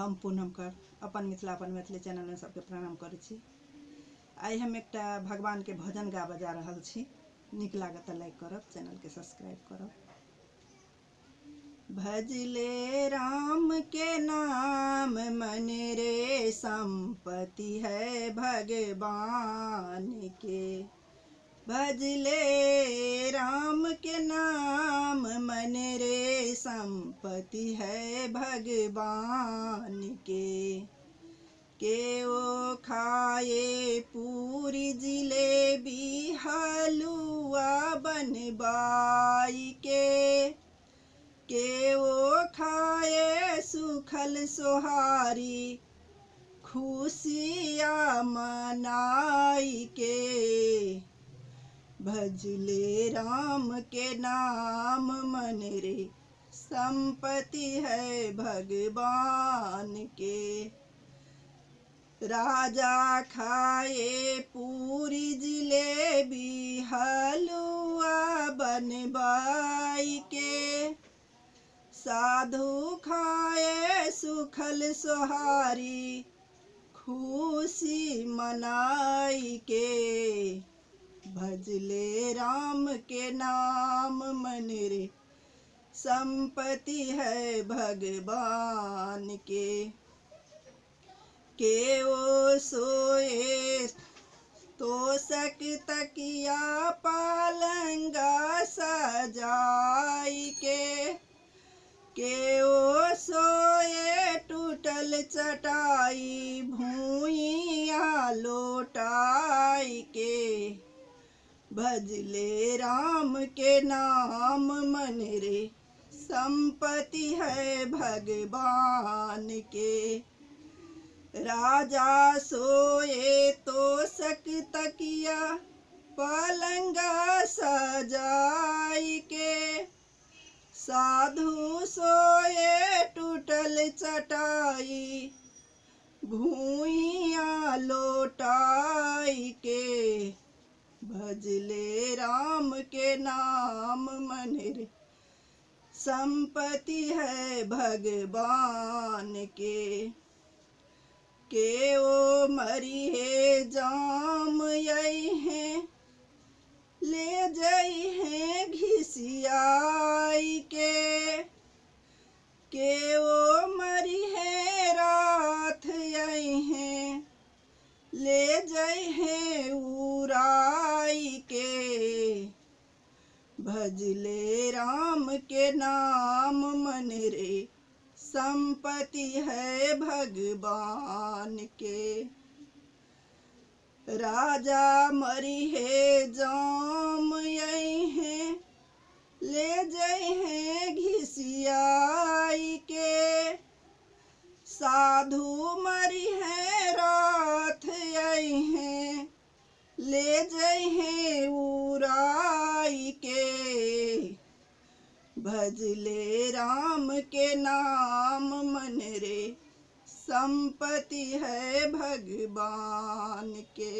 हम पूनमकर अपन मिथिला अपन मैथिली चैनल में सबके प्रणाम करै छी। आइ हम एकटा भगवान के भजन गाबऽ जा रहल छी। नीक लागत तऽ लाइक करब, चैनल के सब्सक्राइब करब। भजले राम के नाम मन रे संपत्ति है भगवान के। भजले राम के नाम मन रे संपत्ति है भगवान के ओ खाए पूरी जिलेबी हलुआ बनबाई के ओ खाए सुखल सोहारी खुशियाँ मनाई के। भजले राम के नाम मन रे संपत्ति है भगवान के। राजा खाए पूरी जिलेबी हलुआ बनबाई के, साधु खाए सुखल सोहारी खुशी मनाई के। भजले राम के नाम मन रे संपत्ति है भगवान के ओ सोए तोषक तकिया पालंगा सजाई के ओ सोए टूटल चटाई भूइया लोटाई के। भजले राम के नाम मन रे संपत्ति है भगवान के। राजा सोए तोषक तकिया पलंगा सजाई के, साधु सोए टूटल चटाई भूइया लोटाई के। भजले राम के नाम मन रे संपत्ति है भगवान के ओ मरी है जाम यही है ले जाई है घिसियाई के ओ मरी है रात यही है ले जाई है उड़ाई के। भजले राम के नाम मन रे संपत्ति है भगवान के। राजा मरी है जाम यही है ले जाई है घिसियाई के, साधु मरी है रात यही है ले जाई है उड़ाई के। भजले राम के नाम मन रे संपत्ति है भगवान के।